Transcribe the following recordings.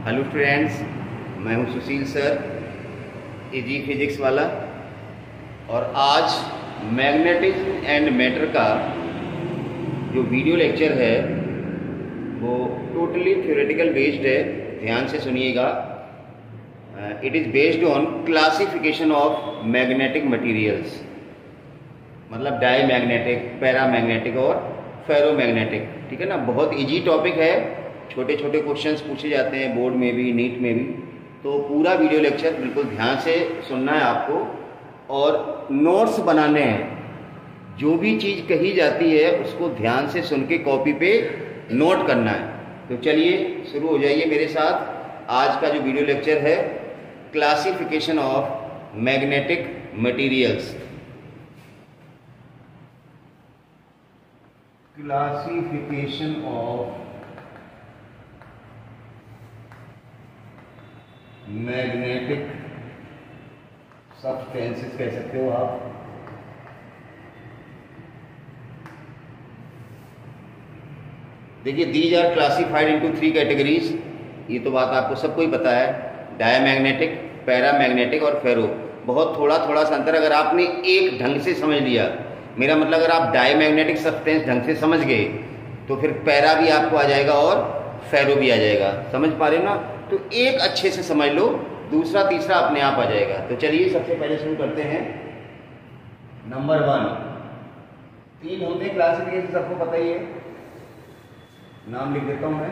Hello friends, मैं हूं सुशील sir, easy physics वाला। और आज मैग्नेटिज्म एंड मैटर का जो वीडियो लेक्चर है वो टोटली थ्योरेटिकल बेस्ड है। ध्यान से सुनिएगा। It is based on classification of magnetic materials, मतलब डाईमैग्नेटिक, पैरामैग्नेटिक और फेरोमैग्नेटिक। ठीक है ना, बहुत इजी टॉपिक है। छोटे छोटे क्वेश्चंस पूछे जाते हैं बोर्ड में भी, नीट में भी। तो पूरा वीडियो लेक्चर बिल्कुल ध्यान से सुनना है आपको और नोट्स बनाने हैं। जो भी चीज़ कही जाती है उसको ध्यान से सुन के कॉपी पे नोट करना है। तो चलिए शुरू हो जाइए मेरे साथ। आज का जो वीडियो लेक्चर है, classification of magnetic materials. Classification of magnetic substances कह सकते हो आप। देखिए, these are classified into 3 categories. ये तो बात आपको सबको ही पता है, डायमैग्नेटिक, पैरामैग्नेटिक और फेरो। बहुत थोड़ा थोड़ा सा अंतर, अगर आपने एक ढंग से समझ लिया, मेरा मतलब अगर आप डायमैग्नेटिक सब्सटेंस ढंग से समझ गए तो फिर पैरा भी आपको आ जाएगा और फेरो भी आ जाएगा। समझ पा रहे हो ना? तो एक अच्छे से समझ लो, दूसरा तीसरा अपने आप आ जाएगा। तो चलिए सबसे पहले शुरू करते हैं। नंबर 1, 3 होते हैं क्लासिफिकेशन, सबको पता ही है। नाम लिख देता हूं मैं।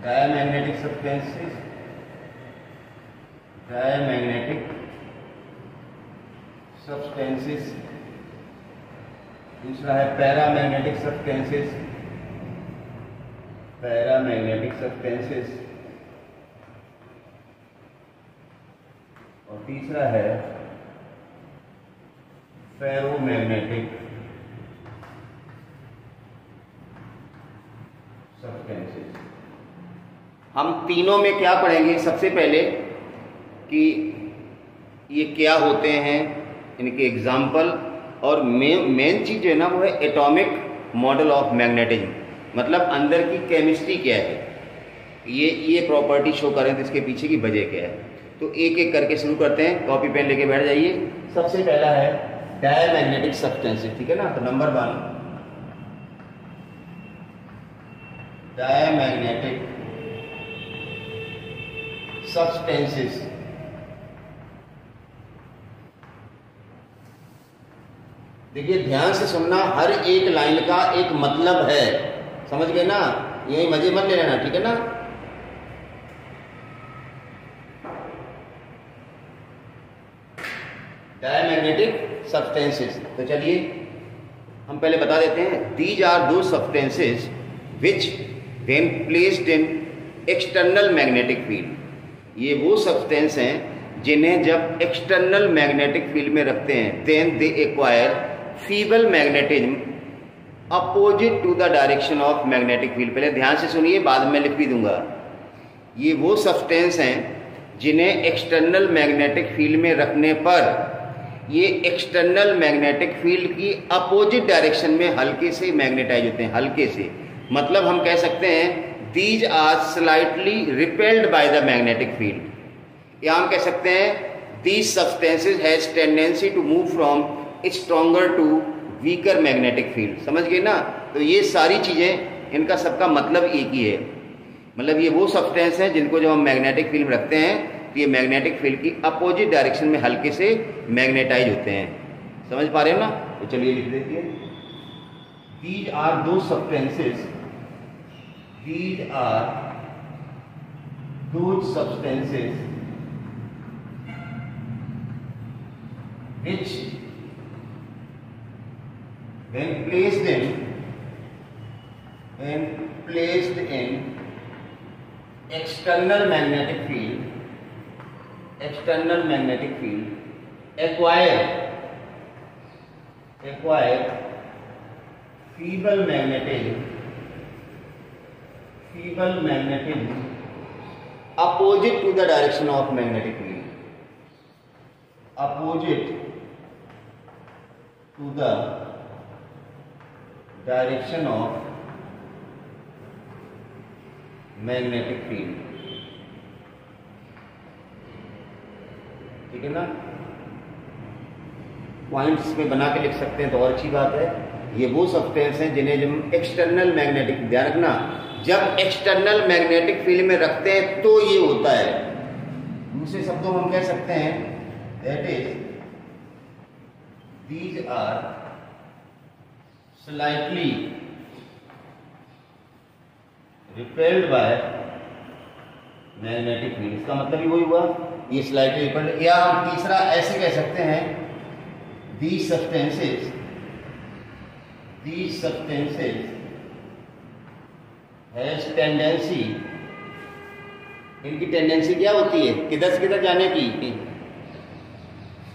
Diamagnetic substances, diamagnetic substances. दूसरा है पैरामैग्नेटिक सब्सटेंसेस, पैरामैग्नेटिक सब्सटेंसेस। और तीसरा है फेरोमैग्नेटिक सब्सटेंसेस। हम तीनों में क्या पढ़ेंगे? सबसे पहले कि ये क्या होते हैं, इनके एग्जाम्पल, और मेन चीज जो है ना वो है एटॉमिक मॉडल ऑफ मैग्नेटिज्म, मतलब अंदर की केमिस्ट्री क्या है, ये प्रॉपर्टी शो करें तो इसके पीछे की वजह क्या है। तो एक एक करके शुरू करते हैं। कॉपी पेन लेके बैठ जाइए। सबसे पहला है डायमैग्नेटिक सब्सटेंसेस। ठीक है ना? तो नंबर 1, डायमैग्नेटिक सब्सटेंसेस। देखिए ध्यान से सुनना, हर एक लाइन का एक मतलब है। समझ गए ना? यही मजे मत ले लेना। ठीक है ना? Diamagnetic substances. तो चलिए हम पहले बता देते हैं। दीज आर दो substances which when placed in external magnetic field. ये वो सब्सटेंस हैं जिन्हें जब एक्सटर्नल मैग्नेटिक फील्ड में रखते हैं, then they acquire feeble magnetism opposite to the direction of magnetic field. पहले ध्यान से सुनिए, बाद में लिख भी दूंगा। ये वो सब्सटेंस हैं जिन्हें एक्सटर्नल मैग्नेटिक फील्ड में रखने पर ये एक्सटर्नल मैग्नेटिक फील्ड की अपोजिट डायरेक्शन में हल्के से मैग्नेटाइज होते हैं। हल्के से मतलब हम कह सकते हैं these are slightly repelled by the magnetic field. या हम कह सकते हैं these substances has tendency to move from stronger to weaker magnetic field. समझ गए ना? तो ये सारी चीजें, इनका सबका मतलब एक ही है। मतलब ये वो सब्सटेंस हैं जिनको जब हम मैग्नेटिक फील्ड में रखते हैं तो ये मैग्नेटिक फील्ड की अपोजिट डायरेक्शन में हल्के से मैग्नेटाइज होते हैं। समझ पा रहे हो ना? तो चलिए लिख देते हैं। दीज आर दो सब्सटेंसेस, दीज आर दो substances which when placed in external magnetic field acquire feeble magnetism opposite to the direction of magnetic field, opposite to the direction of magnetic field. ठीक है ना, पॉइंट्स में बना के लिख सकते हैं तो और अच्छी बात है। ये वो सब्सटेंस हैं जिन्हें जब एक्सटर्नल मैग्नेटिक, ध्यान रखना, जब एक्सटर्नल मैग्नेटिक फील्ड में रखते हैं तो ये होता है। दूसरे शब्दों में हम कह सकते हैं that is these are slightly repelled by magnetic field. इसका मतलब ही वही हुआ, ये स्लाइटली रिपेल्ड। या हम तीसरा ऐसे कह सकते हैं these substances has tendency, इनकी टेंडेंसी क्या होती है, किधर से किधर जाने की,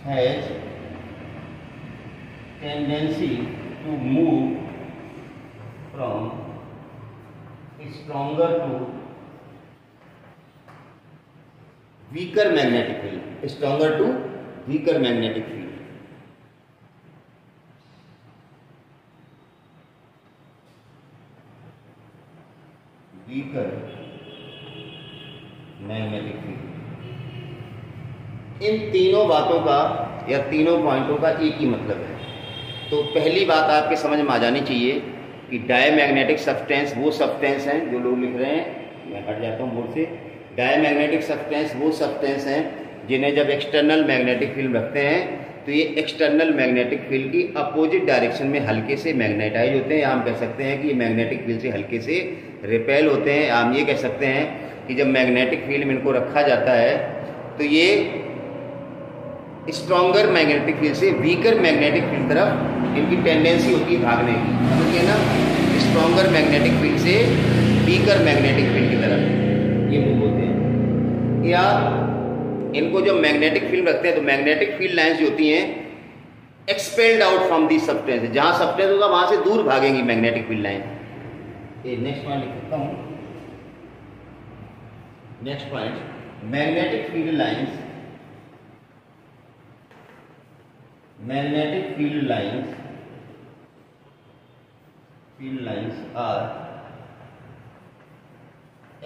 has tendency to move from stronger to weaker magnetic field, stronger to weaker magnetic field। Weaker magnetic field. इन तीनों बातों का या तीनों पॉइंटों का एक ही मतलब है। तो पहली बात आपके समझ में आ जानी चाहिए कि डायमैग्नेटिक सब्सटेंस वो सब्सटेंस हैं, जो लोग लिख रहे हैं, मैं हट जाता हूँ बोर्ड से, डायमैग्नेटिक सब्सटेंस वो सब्सटेंस हैं जिन्हें जब एक्सटर्नल मैग्नेटिक फील्ड रखते हैं तो ये एक्सटर्नल मैग्नेटिक फील्ड की अपोजिट डायरेक्शन में हल्के से मैग्नेटाइज होते हैं। हम कह सकते हैं कि ये मैग्नेटिक फील्ड से हल्के से रिपेल होते हैं। हम ये कह सकते हैं कि जब मैग्नेटिक फील्ड में इनको रखा जाता है तो ये स्ट्रॉन्गर मैग्नेटिक फील्ड से वीकर मैग्नेटिक फील्ड तरफ इनकी टेंडेंसी होती है भागने की, समझिए ना, स्ट्रॉन्गर मैग्नेटिक फील्ड से वीकर मैग्नेटिक फील्ड की तरफ ये मूव होते हैं। या इनको जब मैग्नेटिक फील्ड रखते हैं तो मैग्नेटिक फील्ड लाइंस जो होती हैं expelled out from the substance, जहां सब्सटेंस होगा वहां से दूर भागेंगी magnetic field line. Next point लिख सकता हूं, next point, magnetic field lines, magnetic field lines are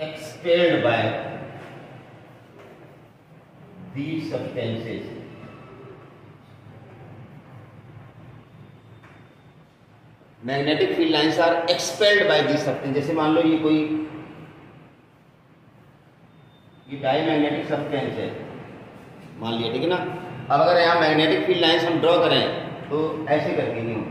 expelled by these substances। Magnetic field lines are expelled by the substance. जैसे मान लो ये कोई ये डायमैग्नेटिक सब्सटेंस है मान लिया, ठीक है ना। अब अगर यहाँ मैग्नेटिक फील्ड लाइंस हम ड्रॉ करें तो ऐसे करके नहीं होगी,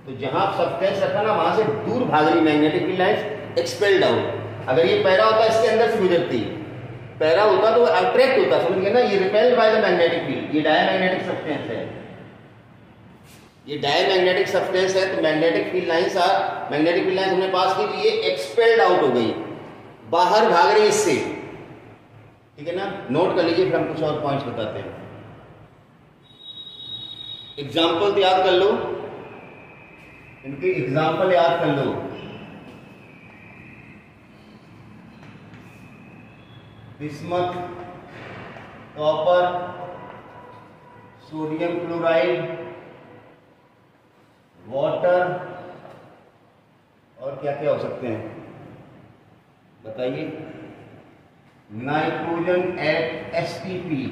तो जहां सब्सटेंस रखा ना वहां से दूर भाग रही magnetic field lines, expelled out. अगर ये पैरा होता इसके अंदर से गुजरती, पैरा होता तो अट्रैक्ट होता, समझ गए ना, ये repelled by the magnetic field. ये डायमैग्नेटिक सब्सटेंस है, ये डायमैग्नेटिक सब्सटेंस है, तो मैग्नेटिक फील्ड लाइंस हमने पास की तो ये एक्सपेल्ड आउट हो गई, बाहर भाग रही इससे, ठीक है ना। नोट कर लीजिए, फिर हम कुछ और पॉइंट्स बताते हैं। एग्जाम्पल तो याद कर लो, इनके एग्जाम्पल याद कर लो। Bismuth, copper, sodium chloride, water, और क्या क्या हो सकते हैं बताइए, नाइट्रोजन एट एसटीपी,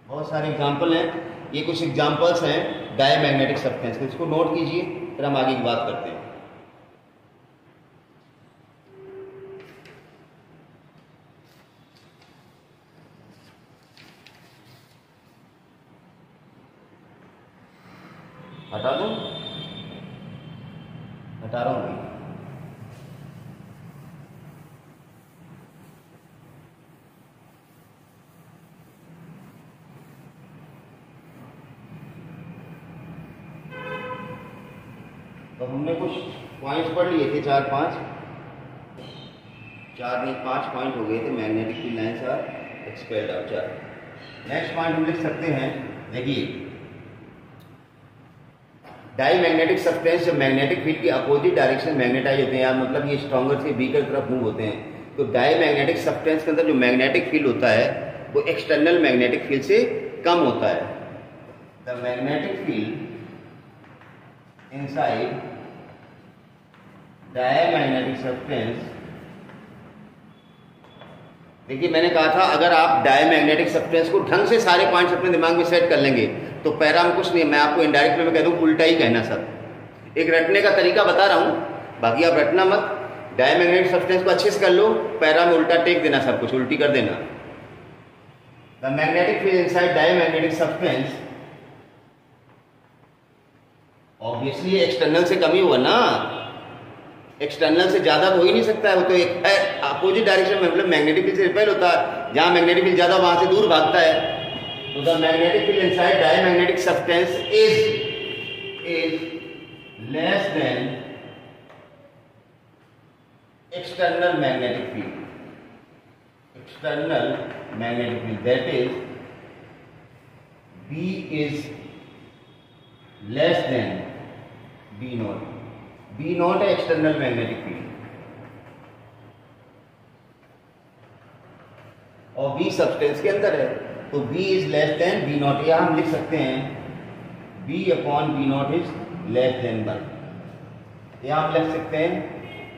बहुत सारे एग्जाम्पल हैं। ये कुछ एग्जाम्पल्स हैं डायमैग्नेटिक सब्सटेंस, इसको नोट कीजिए, फिर हम आगे की बात करते हैं। हटा दो, हटा रहा हूं। तो हमने कुछ पॉइंट्स पढ़ लिए थे, 4 नहीं 5 पॉइंट हो गए थे। Magnetic field lines are expelled out. Next point हम लिख सकते हैं, देखिए, डायमैग्नेटिक सब्सटेंस जब मैग्नेटिक फील्ड की अपोजिट डायरेक्शन मैग्नेटाइज होते हैं, मतलब ये स्ट्रॉन्गर से वीकर तरफ मूव होते हैं, तो डायमैग्नेटिक सब्सटेंस के अंदर जो मैग्नेटिक फील्ड होता है वो एक्सटर्नल मैग्नेटिक फील्ड से कम होता है। The magnetic field inside diamagnetic substance। देखिए मैंने कहा था अगर आप डायमैग्नेटिक सब्सटेंस को ढंग से सारे पॉइंट्स अपने दिमाग में सेट कर लेंगे तो पैरा में कुछ नहीं, मैं आपको इनडायरेक्ट में कह दूं उल्टा ही कहना सब। एक रटने का तरीका बता रहा हूं, बाकी आप रटना मत। डायमैग्नेटिक सब्सटेंस को अच्छे से कर लो, पैरा में उल्टा टेक देना, सब कुछ उल्टी कर देना। The magnetic field inside diamagnetic substance, obviously external से कम ही हुआ ना, एक्सटर्नल से ज्यादा हो ही नहीं सकता है। वो तो एक अपोजिट डायरेक्शन में, मतलब मैग्नेटिक फील्ड से रिपेल होता है, जहां मैग्नेटिक फील्ड ज्यादा वहां से दूर भागता है। तो the magnetic field inside diamagnetic substance is less then external magnetic field, external magnetic field, that is B is less than B naught। B naught है external magnetic field और B substance के अंदर है, तो B is less than B naught। या हम लिख सकते हैं B upon B naught is less than 1। या हम लिख सकते हैं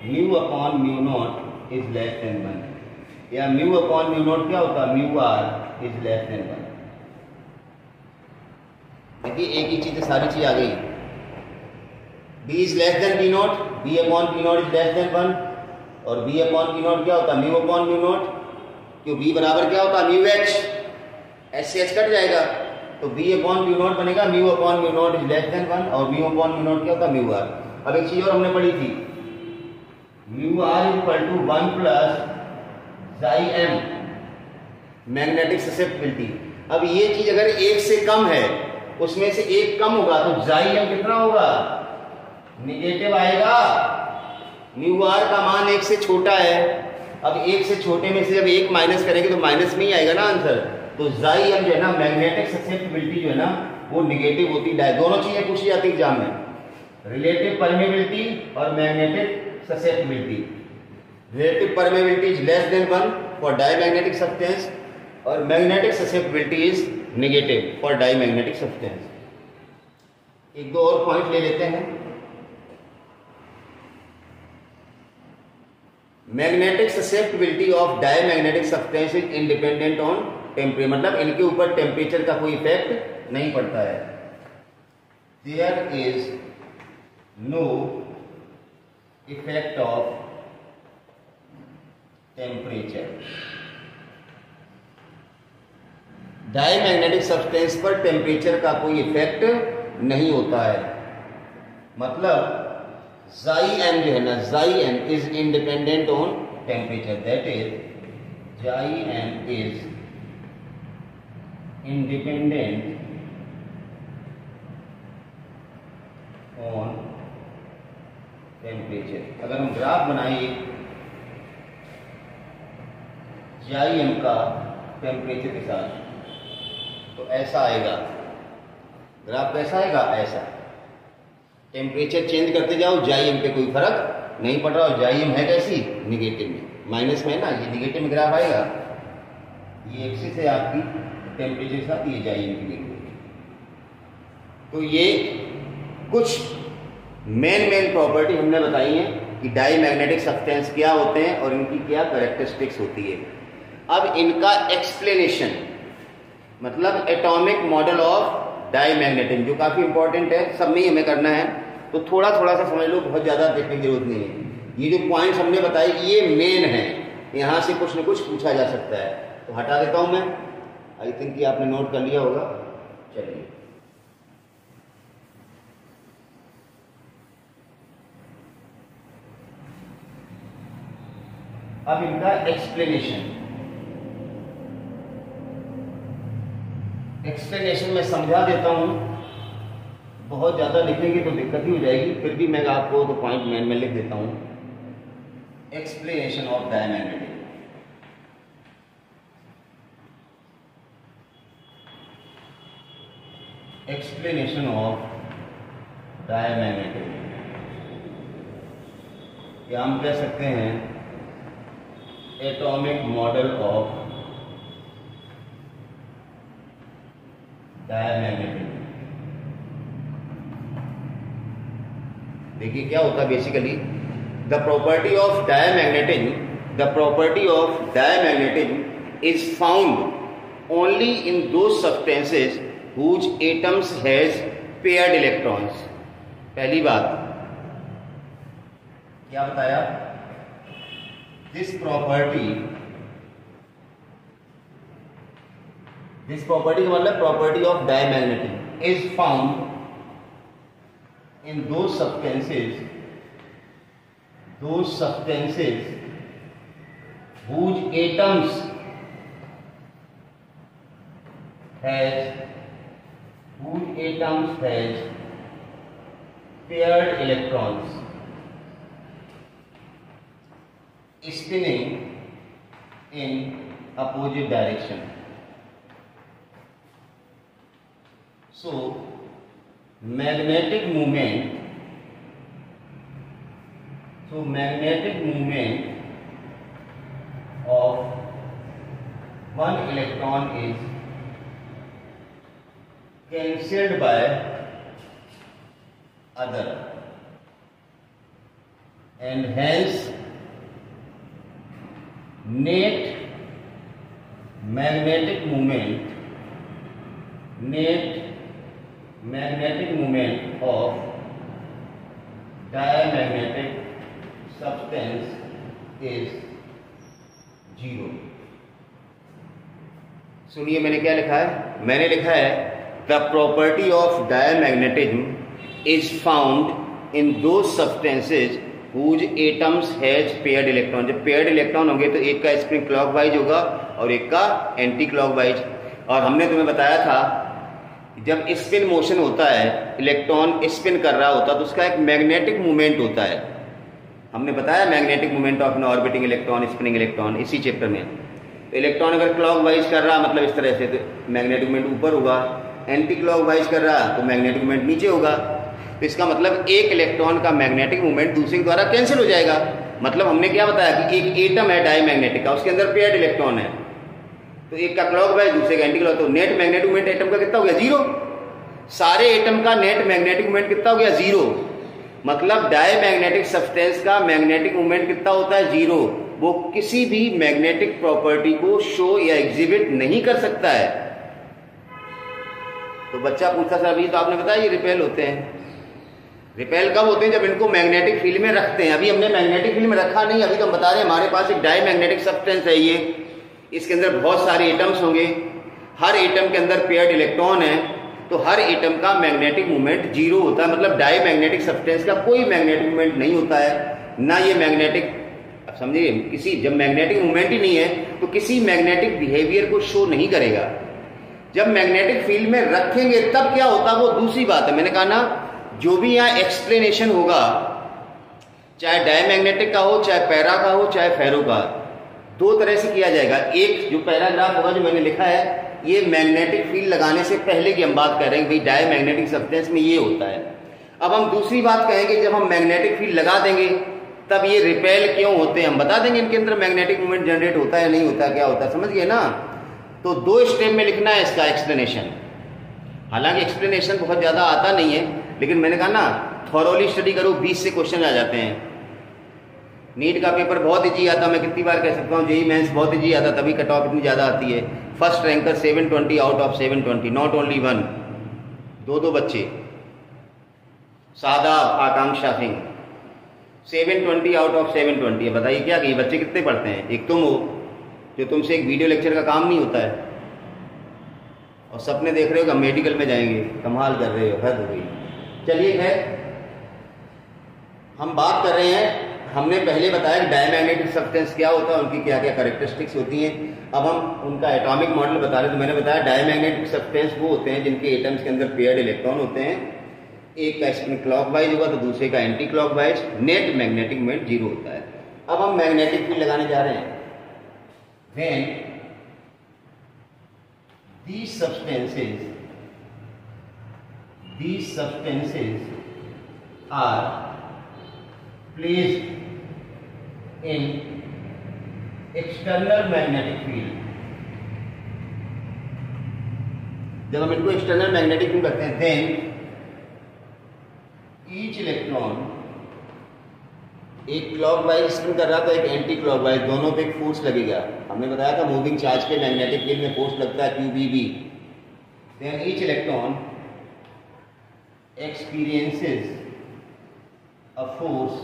mu upon mu naught is less than 1, या म्यू अपॉन म्यू नॉट क्या होता है, mu R is less than 1। देखिए एक ही चीज, सारी चीज आ गई। B is less than B naught, B upon B naught is less than 1, और बी अपॉन बी नॉट क्या होता है, म्यू अपॉन म्यू नॉट, क्यों बी बराबर क्या होता है, म्यू एच, एच से एच कट जाएगा, तो बी अपॉन म्यू नॉट बनेगा mu upon mu naught is less than 1, और म्यू अपॉन म्यू नॉट क्या होता है, म्यू आर। अब एक चीज और हमने पढ़ी थी, mu R equal to 1 plus chi M, magnetic susceptibility. अब ये चीज अगर एक से कम है, उसमें से एक कम होगा तो जाई एम कितना होगा, निगेटिव आएगा। म्यू आर का मान एक से छोटा है, अब एक से छोटे में से जब एक माइनस करेंगे तो माइनस में ही आएगा ना आंसर। तो जाई एम जो है ना, मैग्नेटिक ससेप्टिबिलिटी जो है ना, वो निगेटिव होती है। दोनों चीजें पूछी जाती एग्जाम में, रिलेटिव परमेबिलिटी और magnetic susceptibility। Relative permeability is less than 1 for diamagnetic substance और magnetic susceptibility is negative for diamagnetic substance। एक दो और पॉइंट ले लेते हैं। Magnetic susceptibility of diamagnetic substance is independent on temperature, मतलब इनके ऊपर टेम्परेचर का कोई इफेक्ट नहीं पड़ता है। There is no effect of temperature। Diamagnetic substance पर टेम्परेचर का कोई इफेक्ट नहीं होता है, मतलब जाई एम जो है ना, chi M is independent on temperature, that is chi M is independent on temperature. अगर हम ग्राफ बनाएं जाई एम का टेम्परेचर के साथ, तो ऐसा आएगा ग्राफ। कैसा आएगा, ऐसा। टेम्परेचर चेंज करते जाओ, जाई एम पे कोई फर्क नहीं पड़ रहा, और जाई एम है कैसी, निगेटिव में, माइनस में है ना, ये निगेटिव में ग्राफ आएगा। ये एक्सिस है आपकी टेम्परेचर के साथ, ये जाई एम की वैल्यू। तो ये कुछ मेन प्रॉपर्टी हमने बताई है कि डायमैग्नेटिक सब्सटेंस क्या होते हैं और इनकी क्या कैरेक्टरिस्टिक्स होती है। अब इनका एक्सप्लेनेशन, मतलब एटॉमिक मॉडल ऑफ डायमैग्नेटिज्म, जो काफी इंपॉर्टेंट है, सब में ही हमें करना है, तो थोड़ा थोड़ा सा समझ लो, बहुत ज्यादा देखने की जरूरत नहीं है। ये जो पॉइंट्स हमने बताए ये मेन है, यहां से कुछ न कुछ पूछा जा सकता है, तो हटा देता हूं मैं। आई थिंक कि आपने नोट कर लिया होगा। चलिए, अब इनका एक्सप्लेनेशन मैं समझा देता हूं, बहुत ज़्यादा लिखेंगे तो दिक्कत ही हो जाएगी, फिर भी मैं आपको तो पॉइंट में लिख देता हूं। Explanation of diamagnetism. Explanation of diamagnetism, या हम कह सकते हैं एटॉमिक मॉडल ऑफ डायमैग्नेटिज्म। देखिए क्या होता है basically, the property of diamagnetism is found only in those substances whose atoms has paired electrons. पहली बात क्या बताया, दिस प्रॉपर्टी का मतलब property of diamagnetism is found in those substances whose atoms has paired electrons spinning in opposite direction. So magnetic movement of one electron is cancelled by other, and hence net magnetic moment of diamagnetic substance is 0. सुनिए मैंने क्या लिखा है, मैंने लिखा है the property of diamagnetism is found in those substances whose atoms has paired electron. जब paired electron होंगे तो एक का स्पिन क्लॉकवाइज होगा और एक का एंटी क्लॉकवाइज। और हमने तुम्हें बताया था जब स्पिन मोशन होता है, इलेक्ट्रॉन स्पिन कर रहा होता है तो उसका एक मैग्नेटिक मूवमेंट होता है। हमने बताया magnetic movement of an orbiting electron, spinning electron, इसी चैप्टर में। तो इलेक्ट्रॉन अगर क्लॉकवाइज कर रहा मतलब इस तरह से तो मैग्नेटिक मूवमेंट ऊपर होगा, एंटी क्लॉकवाइज कर रहा तो मैग्नेटिक मूवमेंट नीचे होगा। तो इसका मतलब एक इलेक्ट्रॉन का मैग्नेटिक मूवमेंट दूसरे के द्वारा कैंसिल हो जाएगा। मतलब हमने क्या बताया कि एक एटम है डायमैग्नेटिक का, उसके अंदर पेयर्ड इलेक्ट्रॉन है, तो एक का क्लॉकवाइज दूसरे का एंटी क्लॉक, तो नेट मैग्नेटिक मूवमेंट एटम का कितना हो गया, 0। सारे एटम का नेट मैग्नेटिक मूवमेंट कितना हो गया, 0। मतलब डायमैग्नेटिक सब्सटेंस का मैग्नेटिक मूवमेंट कितना होता है, 0। वो किसी भी मैग्नेटिक प्रॉपर्टी को शो या एग्जिबिट नहीं कर सकता है। तो बच्चा पूछता सर अभी तो आपने बताया ये रिपेल होते हैं। रिपेल कब होते हैं, जब इनको मैग्नेटिक फील्ड में रखते हैं। अभी हमने मैग्नेटिक फील्ड में रखा नहीं, अभी तो हम बता रहे हैं हमारे पास एक डायमैग्नेटिक सब्सटेंस है ये, इसके अंदर बहुत सारे एटम्स होंगे, हर एटम के अंदर पेयर्ड इलेक्ट्रॉन है, तो हर एटम का मैग्नेटिक मूवमेंट 0 होता है। मतलब डायमैग्नेटिक सब्सटेंस का कोई मैग्नेटिक मूवमेंट नहीं होता है, ना ये मैग्नेटिक, समझिए किसी, जब मैग्नेटिक मूवमेंट ही नहीं है तो किसी मैग्नेटिक बिहेवियर को शो नहीं करेगा। जब मैग्नेटिक फील्ड में रखेंगे तब क्या होता है वो दूसरी बात है। मैंने कहा ना, जो भी यहाँ एक्सप्लेनेशन होगा, चाहे डायमैग्नेटिक का हो, चाहे पैरा का हो, चाहे फेरो का, 2 तरह से किया जाएगा। एक जो पैराग्राफ होगा जो मैंने लिखा है, ये मैग्नेटिक फील्ड लगाने से पहले की हम बात कर रहे हैं, भाई डायमैग्नेटिक सब्सटेंस में ये होता है। अब हम दूसरी बात कहेंगे, जब हम मैग्नेटिक फील्ड लगा देंगे तब ये रिपेल क्यों होते हैं, हम बता देंगे इनके अंदर मैग्नेटिक मूवमेंट जनरेट होता है नहीं होता, क्या होता है, समझ गए ना। तो 2 स्टेप में लिखना है इसका एक्सप्लेनेशन। हालांकि एक्सप्लेनेशन बहुत ज्यादा आता नहीं है, लेकिन मैंने कहा ना थॉरोली स्टडी करो, 20 से क्वेश्चन आ जाते हैं। नीट का पेपर बहुत इजी आता, मैं कितनी बार कह सकता हूँ, जेईई मेंस बहुत इजी आता, तभी कट ऑफ इतनी ज्यादा आती है। First ranker 720 out of 720, not only 1, 2 बच्चे, शादाब आकांक्षा सिंह 720 आउट ऑफ 720। बताइए क्या कि बच्चे कितने पढ़ते हैं, एक तुम हो जो तुमसे एक वीडियो लेक्चर का काम नहीं होता है, और सपने देख रहे हो कि हम मेडिकल में जाएंगे, कमाल कर रहे हो, हद हो गई। चलिए खैर, हम बात कर रहे हैं, हमने पहले बताया कि डायमैग्नेटिक सब्सटेंस क्या होता है, उनकी क्या क्या कैरेक्टरिस्टिक्स होती हैं। अब हम उनका एटॉमिक मॉडल बता रहे, तो मैंने बताया डायमैग्नेटिक सब्सटेंस वो होते हैं जिनके एटम्स के अंदर पेयर्ड इलेक्ट्रॉन होते हैं, एक का स्पिन क्लॉकवाइज होगा तो दूसरे का anti clockwise, net magnetic movement 0 होता है। अब हम मैग्नेटिक फील्ड लगाने जा रहे हैं। When these substances are placed in external magnetic field, जब हम इनको एक्सटर्नल मैग्नेटिक फील्ड रखते हैं, then each electron एक क्लॉक वाइज स्पिन कर रहा था, एक एंटी क्लॉक वाइज, दोनों पे एक फोर्स लगेगा। हमने बताया था मूविंग चार्ज के मैग्नेटिक फील्ड में फोर्स लगता है QBB। Then each electron experiences a force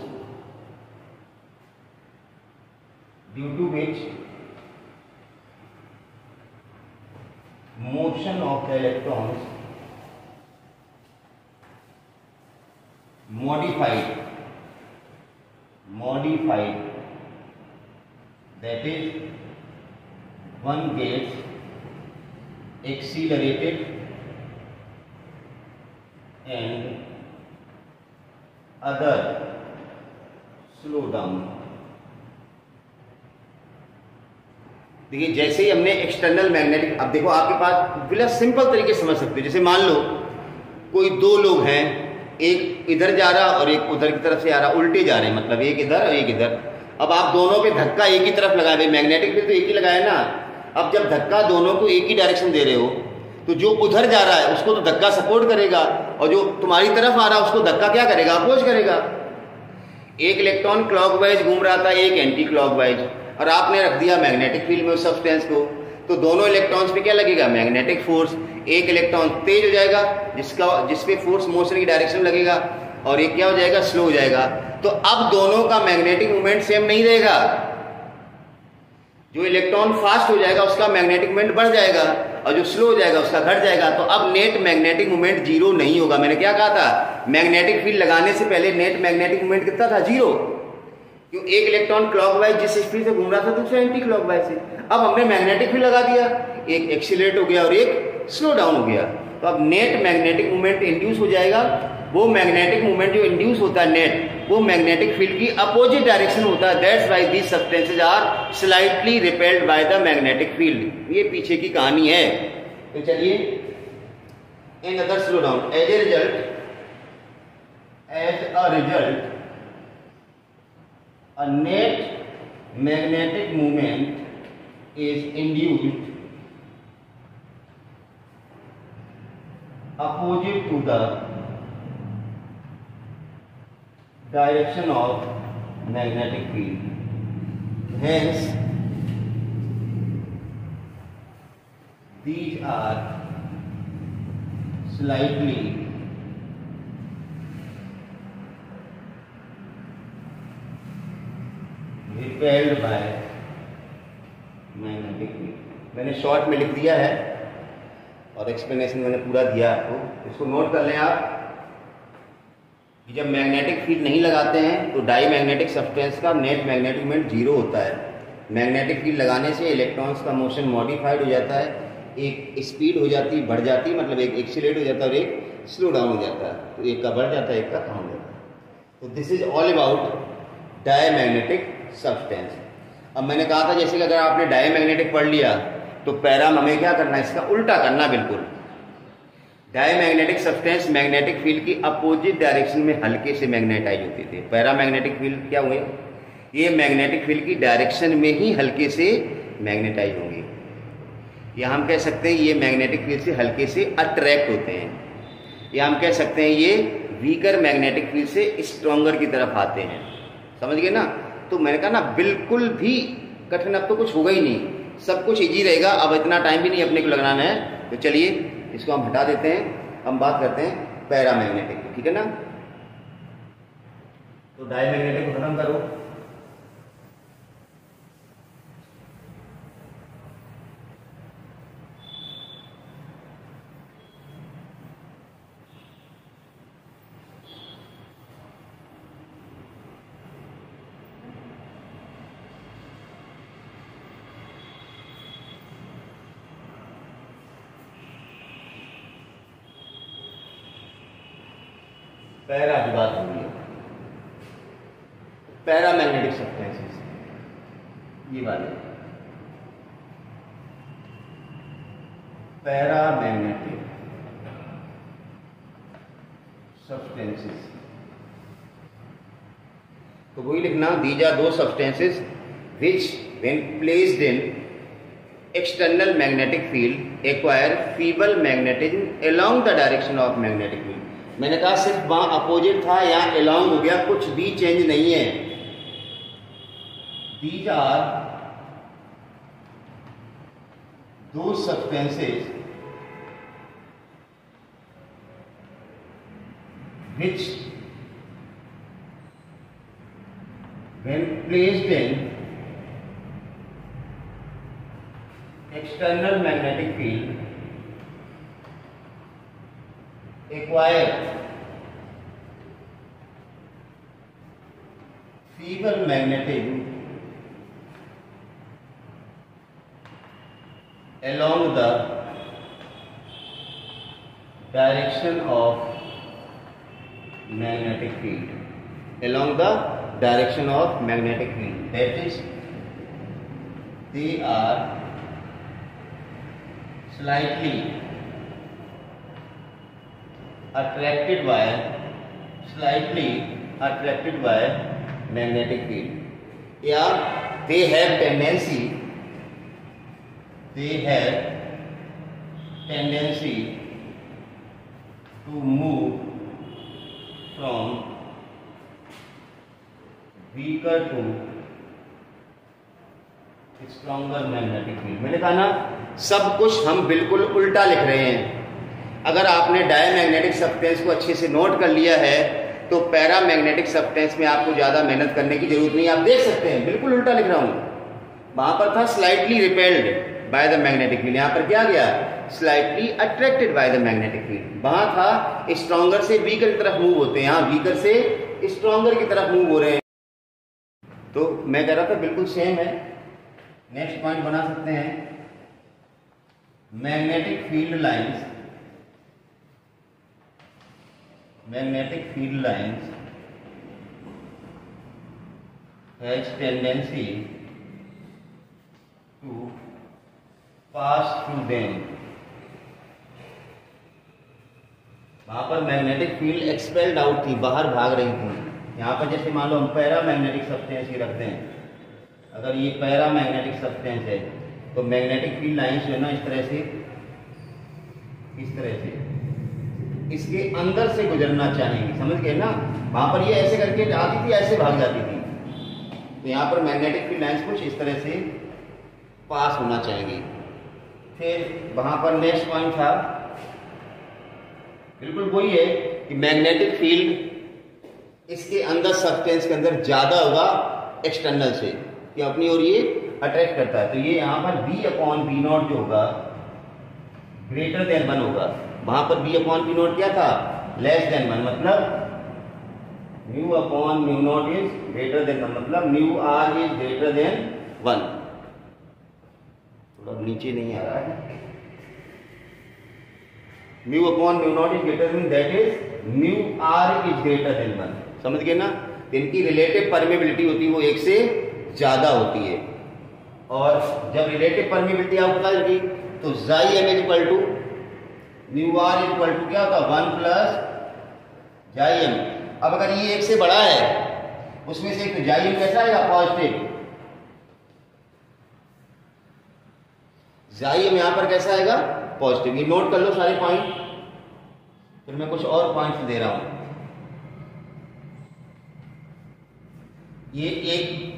due to which motion of the electrons modified, that is one gets accelerated and other slow down। देखिए जैसे ही हमने एक्सटर्नल मैग्नेटिक, अब देखो आपके पास बिल्कुल सिंपल तरीके से समझ सकते हो। जैसे मान लो कोई दो लोग हैं, एक इधर जा रहा और एक उधर की तरफ से आ रहा, उल्टे जा रहे हैं, मतलब एक इधर और एक इधर। अब आप दोनों पे धक्का एक ही तरफ लगाए, भाई मैग्नेटिक फील्ड तो एक ही लगाया ना। अब जब धक्का दोनों को एक ही डायरेक्शन दे रहे हो तो जो उधर जा रहा है उसको तो धक्का सपोर्ट करेगा, और जो तुम्हारी तरफ आ रहा है उसको धक्का क्या करेगा, अपोज करेगा। एक इलेक्ट्रॉन क्लॉकवाइज घूम रहा था, एक एंटी क्लॉकवाइज, और आपने रख दिया मैग्नेटिक फील्ड में उस सब्सटेंस को, तो दोनों इलेक्ट्रॉन्स पे क्या लगेगा, मैग्नेटिक फोर्स। एक इलेक्ट्रॉन तेज हो जाएगा जिसपे फोर्स मोशन की डायरेक्शन लगेगा, और एक क्या हो जाएगा, स्लो हो जाएगा। तो अब दोनों का मैग्नेटिक मोमेंट सेम नहीं रहेगा। जो इलेक्ट्रॉन फास्ट हो जाएगा उसका मैग्नेटिक मोमेंट बढ़ जाएगा, और जो स्लो हो जाएगा उसका घट जाएगा। तो अब नेट मैग्नेटिक मोमेंट जीरो नहीं होगा। मैंने क्या कहा था, मैग्नेटिक फील्ड लगाने से पहले नेट मैग्नेटिक मोमेंट कितना था, जीरो। क्यों, एक इलेक्ट्रॉन क्लॉकवाइज जिस स्पीड से घूम रहा था दूसरा एंटी क्लॉकवाइज से। अब हमने मैग्नेटिक फील्ड लगा दिया, एक एक्सीलरेट हो गया और एक स्लो डाउन हो गया। तो अब नेट मैग्नेटिक मोमेंट इंड्यूस हो जाएगा। वो मैग्नेटिक मोमेंट जो इंड्यूस होता है नेट, वो मैग्नेटिक फील्ड की अपोजिट डायरेक्शन होता है। That's why these substances are slightly repelled by the magnetic field. ये पीछे की कहानी है। तो चलिए, in other slow down, as a result a net magnetic moment is induced opposite to the direction of magnetic field. Hence, these are slightly repelled by magnetic field। मैंने short में लिख दिया है और एक्सप्लेनेशन मैंने पूरा दिया आपको। इसको नोट कर लें आप कि जब मैग्नेटिक फील्ड नहीं लगाते हैं तो डाई मैग्नेटिक सब्सटेंस का नेट मैग्नेटिक मोमेंट जीरो होता है। मैग्नेटिक फील्ड लगाने से इलेक्ट्रॉन्स का मोशन मॉडिफाइड हो जाता है, एक स्पीड हो जाती है, बढ़ जाती है, मतलब एक एक्सीलरेट हो जाता है और एक स्लो डाउन हो जाता है। तो एक का बढ़ जाता है, एक का कम हो जाता है। तो this is all about diamagnetic substance. अब मैंने कहा था जैसे कि अगर आपने डायमैग्नेटिक पढ़ लिया तो पैराम हमें क्या करना है, इसका उल्टा करना। बिल्कुल, डायमैग्नेटिक सब्सटेंस मैग्नेटिक फील्ड की अपोजिट डायरेक्शन में हल्के से मैग्नेटाइज होते थे। पैरामैग्नेटिक फील्ड क्या हुए, ये मैग्नेटिक फील्ड की डायरेक्शन में ही हल्के से मैग्नेटाइज होंगे, या हम कह सकते हैं ये मैग्नेटिक फील्ड से हल्के से अट्रैक्ट होते हैं, या हम कह सकते हैं ये वीकर मैग्नेटिक फील्ड से स्ट्रॉन्गर की तरफ आते हैं। समझ गए ना। तो मैंने कहा ना, बिल्कुल भी कठिन अब तो कुछ होगा ही नहीं, सब कुछ इजी रहेगा। अब इतना टाइम भी नहीं अपने को लगाना है। तो चलिए इसको हम हटा देते हैं, हम बात करते हैं पैरामैग्नेटिक, ठीक है ना। तो डायमैग्नेटिक को खत्म करो। पैरा की बात हो रही है, पैरामैग्नेटिक सब्सटेंसेस ये वाले पैरामैग्नेटिक सब्सटेंसेस। तो वही लिखना, दीज आर दो substances which when placed in external magnetic field acquire feeble magnetism along the direction of magnetic field। मैंने कहा सिर्फ वहां अपोजिट था, यहाँ along हो गया, कुछ भी चेंज नहीं है। these are those substances which when placed in external magnetic field acquire feeble magnetism along the direction of magnetic field, along the direction of magnetic field, that is they are slightly attracted by magnetic field, या they have tendency to move from weaker to stronger magnetic field। मैंने कहा ना, सब कुछ हम बिल्कुल उल्टा लिख रहे हैं। अगर आपने डायमैग्नेटिक सब्सटेंस को अच्छे से नोट कर लिया है तो पैरामैग्नेटिक सब्सटेंस में आपको ज्यादा मेहनत करने की जरूरत नहीं। आप देख सकते हैं बिल्कुल उल्टा लिख रहा हूं। वहां पर था slightly repelled by the magnetic field, यहां पर क्या गया, slightly attracted by the magnetic field. वहां था स्ट्रॉन्गर से वीकर की तरफ मूव होते हैं, यहां वीकर से स्ट्रॉन्गर की तरफ मूव हो रहे हैं। तो मैं कह रहा था बिल्कुल सेम है। नेक्स्ट पॉइंट बना सकते हैं, magnetic field lines has tendency to pass through them। वहां पर मैग्नेटिक फील्ड एक्सपेल्ड आउट थी, बाहर भाग रही थी। यहां पर जैसे मान लो हम पैरामैग्नेटिक सब्सटेंस ही रखते हैं, अगर ये पैरामैग्नेटिक सब्सटेंस है तो मैग्नेटिक फील्ड लाइंस जो है ना इस तरह से इसके अंदर से गुजरना चाहेंगी, समझ गए ना। वहां पर ये ऐसे करके आती थी, ऐसे भाग जाती थी, तो यहां पर मैग्नेटिक फील्ड लाइंस कुछ इस तरह से पास होना चाहेंगी। फिर वहां पर नेक्स्ट पॉइंट था, बिल्कुल वही है कि मैग्नेटिक फील्ड इसके अंदर सब्सटेंस के अंदर ज्यादा होगा एक्सटर्नल से, कि अपनी ओर ये अट्रैक्ट करता है। तो ये यहाँ पर B/V0 जो होगा ग्रेटर देन 1 होगा। वहां पर B/V0 क्या था, लेस देन 1, मतलब μ/μ0 इज ग्रेटर देन 1, मतलब μr इज ग्रेटर देन 1। थोड़ा नीचे नहीं आ रहा है। μ/μ0 is greater than, that is μr is greater than 1। समझ गए ना। इनकी रिलेटिव परमेबिलिटी होती है वो 1 से ज्यादा होती है। और जब रिलेटिव परमेबिलिटी आपको पता लगी तो Xm equal to μr equal to क्या होता है, 1 प्लस Xm। अब अगर ये 1 से बड़ा है उसमें से तो Xm कैसा आएगा, पॉजिटिव। Xm यहां पर कैसा आएगा, पॉजिटिव। ये नोट कर लो सारे पॉइंट, फिर मैं कुछ और पॉइंट्स दे रहा हूं। ये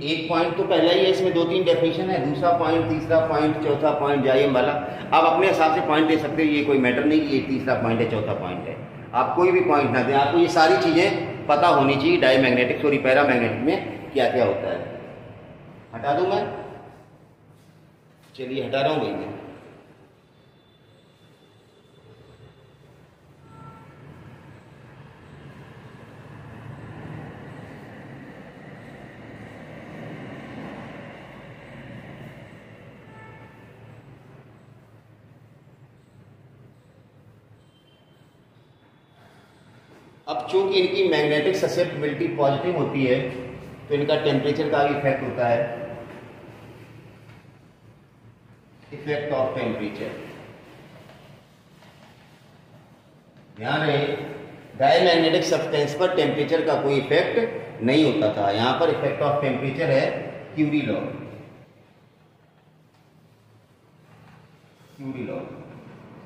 एक पॉइंट तो पहला ही है, इसमें 2-3 डेफिनेशन है, दूसरा पॉइंट, तीसरा पॉइंट, चौथा पॉइंट Xm वाला। आप अपने हिसाब से पॉइंट दे सकते हो, ये कोई मैटर नहीं कि ये तीसरा पॉइंट है, चौथा पॉइंट है। आप कोई भी पॉइंट ना दें, आपको ये सारी चीजें पता होनी चाहिए डायमैग्नेटिक सॉरी पैरामैग्नेटिक में क्या क्या होता है। हटा दूं मैं, चलिए हटा रहा हूं भाई मैं। अब चूंकि इनकी मैग्नेटिक ससेप्टिबिलिटी पॉजिटिव होती है तो इनका टेम्परेचर का भी इफेक्ट होता है, इफेक्ट ऑफ टेम्परेचर। ध्यान रहे, डायमैग्नेटिक सब्सटेंस पर टेम्परेचर का कोई इफेक्ट नहीं होता था। यहां पर इफेक्ट ऑफ टेम्परेचर है Curie law.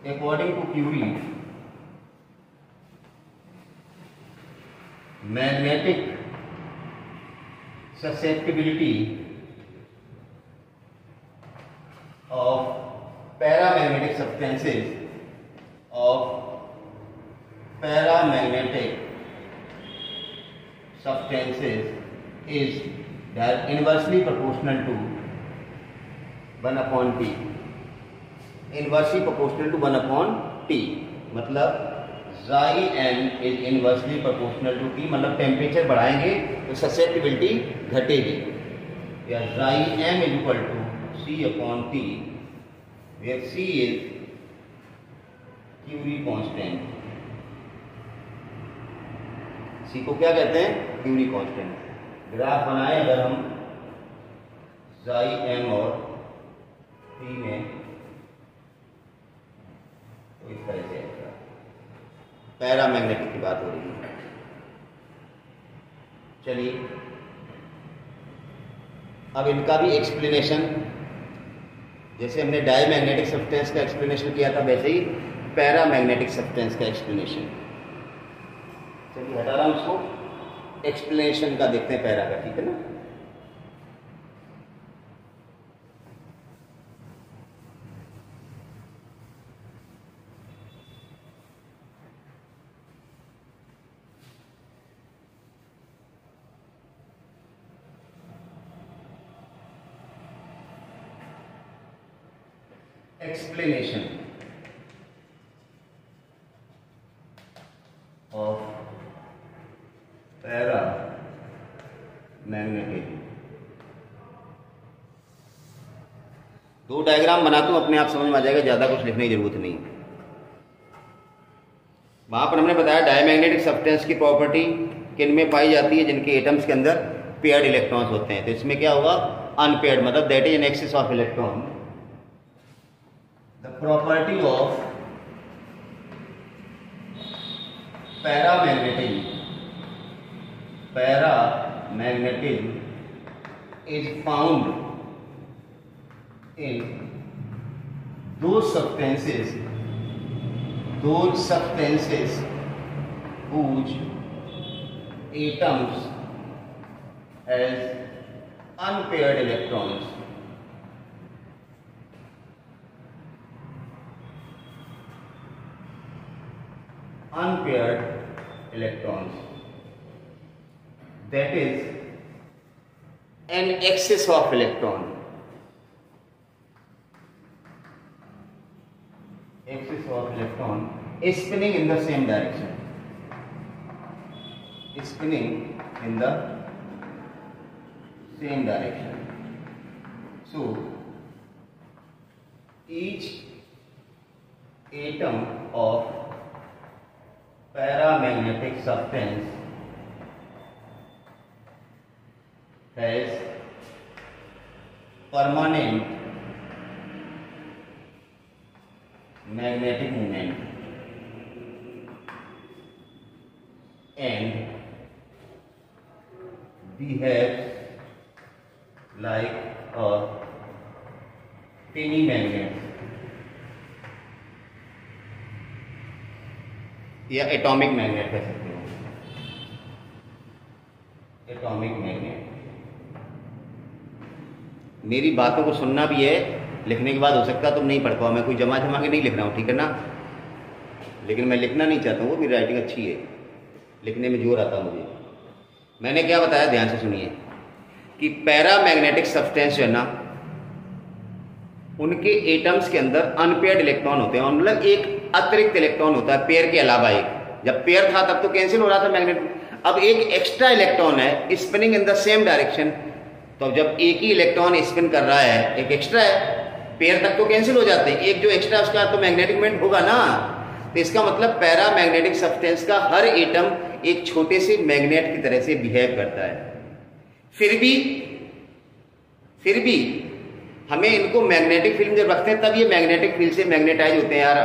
According to Curie, magnetic susceptibility of paramagnetic substances is that inversely proportional to 1 upon T. Inversely proportional to 1 upon T मतलब xi m is inversely proportional to T, मतलब temperature बढ़ाएंगे तो susceptibility घटेगी, या xi m is equal to C upon T, where C is Curie constant. C को क्या कहते हैं? Curie constant. ग्राफ बनाए अगर हम xi m और T में, तो इस तरह से पैरामैग्नेटिक की बात हो रही है। चलिए अब इनका भी एक्सप्लेनेशन, जैसे हमने डायमैग्नेटिक सब्सटेंस का एक्सप्लेनेशन किया था वैसे ही पैरामैग्नेटिक सब्सटेंस का एक्सप्लेनेशन। चलिए हटा रहा हूं उसको, एक्सप्लेनेशन का देखते हैं पैरा का, ठीक है ना। Explanation of paramagnetic। दो डायग्राम बनाता हूं, अपने आप समझ में आ जाएगा, ज्यादा कुछ लिखने की जरूरत नहीं। वहां पर हमने बताया डायमैग्नेटिक सब्सटेंस की प्रॉपर्टी किन में पाई जाती है, जिनके एटम्स के अंदर पेयर्ड इलेक्ट्रॉन्स होते हैं। तो इसमें क्या होगा? अनपेयर्ड, मतलब that is an axis of electron. The property of paramagnetism is found in those substances whose atoms has unpaired electrons। Unpaired electrons, that is an excess of electron, is spinning in the same direction, so each atom of paramagnetic substance has permanent magnetic moment and behaves like a tiny magnet या atomic magnet कह सकते हो, atomic magnet. मेरी बातों को सुनना भी है, लिखने के बाद हो सकता तुम नहीं पढ़ पाओ, मैं कोई जमा के नहीं लिख रहा हूँ, ठीक है ना। लेकिन मैं लिखना नहीं चाहता हूँ, मेरी राइटिंग अच्छी है, लिखने में जोर आता मुझे। मैंने क्या बताया, ध्यान से सुनिए, कि पैरामैग्नेटिक सब्सटेंस जो है ना, उनके एटम्स के अंदर अनपेयर्ड इलेक्ट्रॉन होते हैं, मतलब एक अतिरिक्त इलेक्ट्रॉन होता है पेयर के अलावा एक। जब पेयर था तब तो कैंसिल हो रहा था मैग्नेट, अब एक एक्स्ट्रा इलेक्ट्रॉन है spinning in the same direction. तो जब एक ही इलेक्ट्रॉन स्पिन कर रहा है, एक एक्स्ट्रा है, पेयर तक तो कैंसिल हो जाते हैं, एक जो एक्स्ट्रा उसका तो मैग्नेटिक मोमेंट होगा ना। तो इसका मतलब पैरामैग्नेटिक सब्सटेंस का हर एटम एक छोटे से मैग्नेट की तरह से बिहेव करता है। फिर भी हमें इनको मैग्नेटिक फील्ड जब रखते हैं तब ये मैग्नेटिक फील्ड से मैग्नेटाइज होते हैं यार,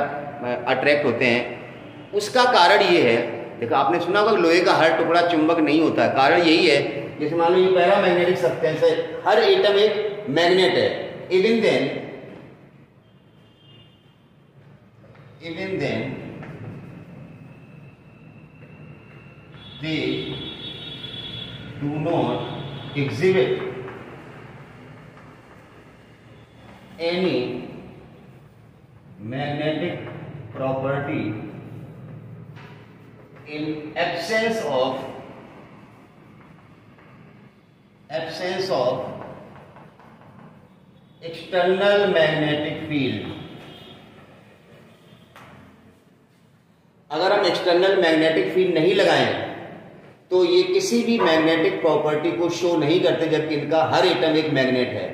अट्रैक्ट होते हैं। उसका कारण ये है, देखो आपने सुना होगा लोहे का हर टुकड़ा चुंबक नहीं होता है, कारण यही है, जैसे मान लो ये पैरामैग्नेटिक सब्सटेंस है, हर एटम एक मैग्नेट है। Even then they do not exhibit any magnetic property in absence of external magnetic field। अगर हम एक्सटर्नल मैग्नेटिक फील्ड नहीं लगाएं तो ये किसी भी मैग्नेटिक प्रॉपर्टी को शो नहीं करते, जबकि इनका हर एटम एक मैग्नेट है।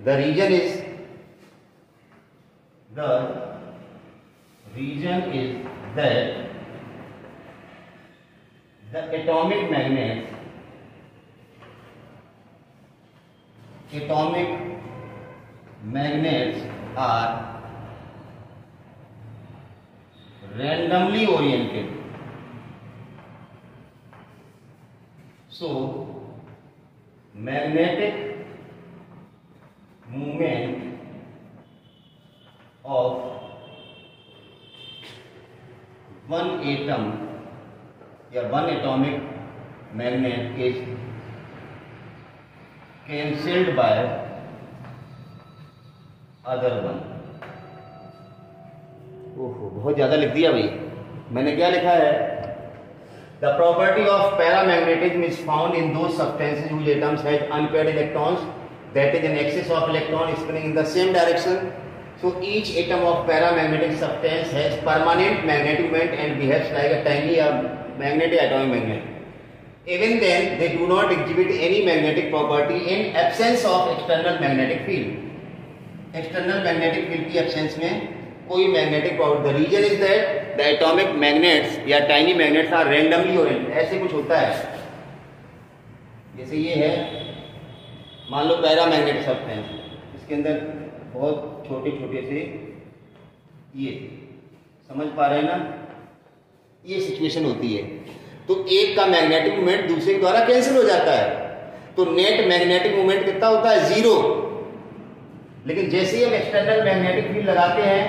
The reason is that the atomic magnets are randomly oriented. So magnetic movement of one atom या one atomic magnet is cancelled by other one। ओहो, बहुत ज्यादा लिख दिया भाई। मैंने क्या लिखा है? The property of paramagnetism is found in those substances whose atoms have unpaired electrons, that is, an axis of electron spinning in the same direction. So each atom of paramagnetic substance has permanent magnetic moment and behaves like a tiny magnetic atomic magnet. Even then, they do not exhibit any magnetic property in absence of external magnetic field। External magnetic field की absence में कोई magnetic property. The reason is that the atomic magnets या tiny magnets are randomly oriented. ऐसे कुछ होता है, जैसे ये है, मान लो पैरामैग्नेटिक सब्सटेंस, इसके अंदर बहुत छोटे छोटे से, ये समझ पा रहे हैं ना, ये सिचुएशन होती है। तो एक का मैग्नेटिक मोमेंट दूसरे के द्वारा कैंसिल हो जाता है, तो नेट मैग्नेटिक मोमेंट कितना होता है? 0। लेकिन जैसे ही हम एक्सटर्नल मैग्नेटिक फील्ड लगाते हैं,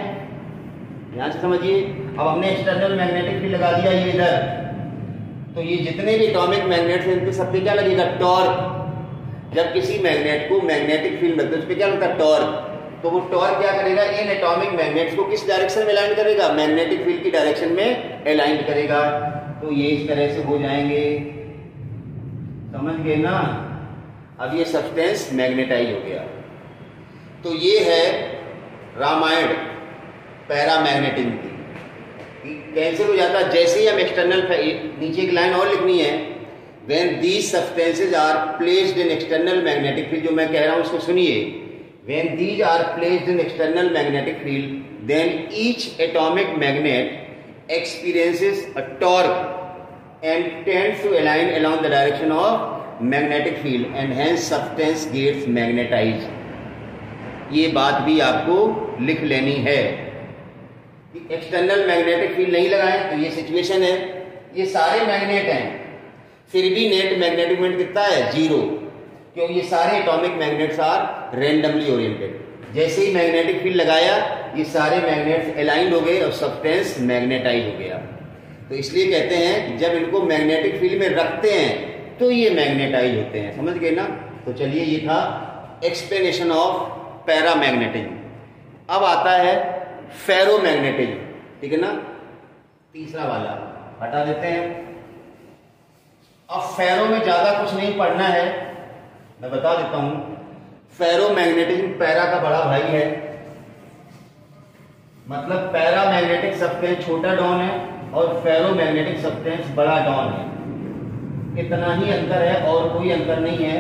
ध्यान से समझिए, अब हमने एक्सटर्नल मैग्नेटिक फील्ड लगा दिया ये इधर, तो ये जितने भी एटॉमिक मैग्नेट्स हैं इनके सब पे क्या लगेगा? टॉर्क। जब किसी मैग्नेट को मैग्नेटिक फील्ड लगता है उस पे क्या लगता है? टॉर्क। तो वो टॉर्क क्या करेगा? इन एटॉमिक मैग्नेट्स को किस डायरेक्शन में अलाइन करेगा? मैग्नेटिक फील्ड की डायरेक्शन में अलाइन करेगा। तो ये इस तरह से हो जाएंगे, समझ गए ना? अब ये सब्सटेंस मैग्नेटाइज हो गया। तो ये है रामायण पैरामैग्नेटिज्म की, कैंसिल हो जाता है जैसे ही हम एक्सटर्नल। नीचे एक लाइन और लिखनी है, when these substances are placed in external magnetic field. जो मैं कह रहा हूं उसको सुनिए, when these are placed in external magnetic field then each atomic magnet experiences a torque and tends to align along the direction of magnetic field and hence substance gets magnetised. ये बात भी आपको लिख लेनी है कि एक्सटर्नल मैग्नेटिक फील्ड नहीं लगाएं तो ये सिचुएशन है। ये सारे मैग्नेट हैं, फिर भी नेट मैग्नेटिक मोमेंट कितना है? 0, क्योंकि ये सारे atomic magnets are randomly oriented. जैसे ही मैग्नेटिक फील्ड लगाया ये सारे मैग्नेट्स अलाइंड हो गए और सब्सटेंस मैग्नेटाइज हो गया। तो इसलिए कहते हैं कि जब इनको मैग्नेटिक फील्ड में रखते हैं तो ये मैग्नेटाइज होते हैं। समझ गए ना? तो चलिए, ये था एक्सप्लेनेशन ऑफ पैरामैग्नेटिज्म। अब आता है फेरोमैग्नेटिज्म, ठीक है ना? तीसरा वाला हटा देते हैं। अब फेरो में ज्यादा कुछ नहीं पढ़ना है, मैं बता देता हूं। फेरोमैग्नेटिज्म पैरा का बड़ा भाई है, मतलब पैरामैग्नेटिक सब्सटेंस छोटा डॉन है और फेरोमैग्नेटिक सब्सटेंस बड़ा डॉन है। इतना ही अंतर है और कोई अंतर नहीं है।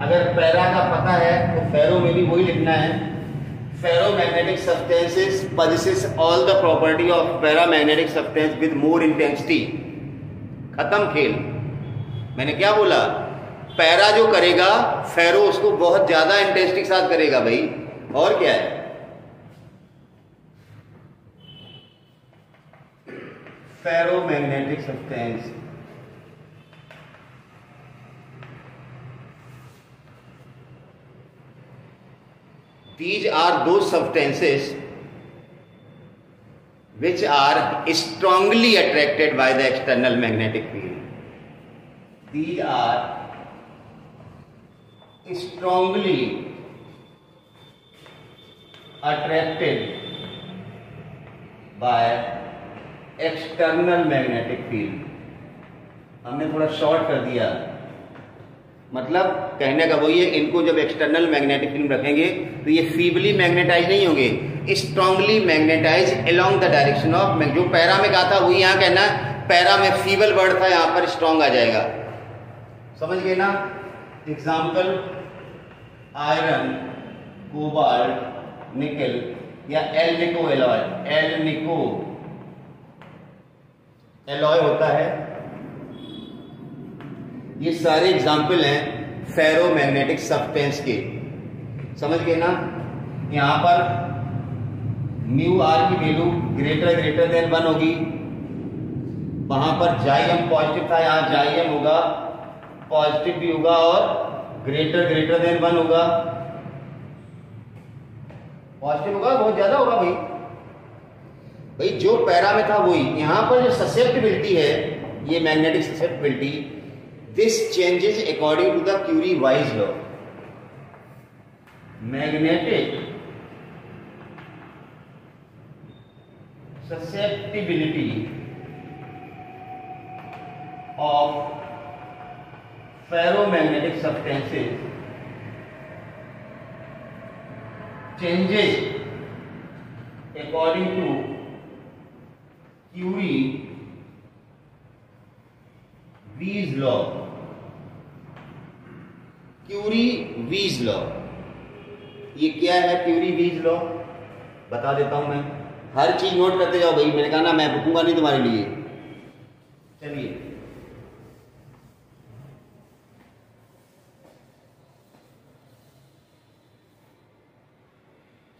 अगर पैरा का पता है तो फेरो में भी वही लिखना है। Ferromagnetic substances possesses all the property of paramagnetic substance with more intensity। खत्म खेल। मैंने क्या बोला? पैरा जो करेगा फेरो उसको बहुत ज्यादा इंटेंसिटी के साथ करेगा भाई, और क्या है? Ferromagnetic substance these are those substances which are strongly attracted by the external magnetic field. These are strongly attracted by external magnetic field. हमने थोड़ा शॉर्ट कर दिया, मतलब कहने का वही है, इनको जब एक्सटर्नल मैग्नेटिक फील्ड रखेंगे तो ये फीबली मैग्नेटाइज नहीं होंगे, strongly magnetise along the direction of, जो पैरा में कहा था वही यहाँ कहना, पैरा में फीबल वर्ड था, यहाँ पर स्ट्रांग आ जाएगा। समझ गए ना? एग्जाम्पल आयरन, कोबाल्ट, निकल या एल निको एलॉय। एल निको एलॉय होता है। ये सारे एग्जाम्पल हैं फेरोमैग्नेटिक सब्सटेंस के। समझ गए ना? यहां पर म्यू आर की वैल्यू ग्रेटर देन 1 होगी, वहां पर जाइम पॉजिटिव था, यहां जाइम होगा, पॉजिटिव भी होगा और ग्रेटर देन 1 होगा। पॉजिटिव होगा, बहुत ज्यादा होगा भाई जो पैरा में था वही। यहां पर जो ससेप्टिबिलिटी है, ये magnetic susceptibility, this changes according to the Curie Weiss law. Magnetic susceptibility of ferromagnetic substances changes according to Curie-Weiss law. Curie-Weiss law, ये क्या है Curie-Weiss law? बता देता हूं मैं, हर चीज नोट करते जाओ भाई, मैंने कहा ना मैं रुकूंगा नहीं तुम्हारे लिए। चलिए,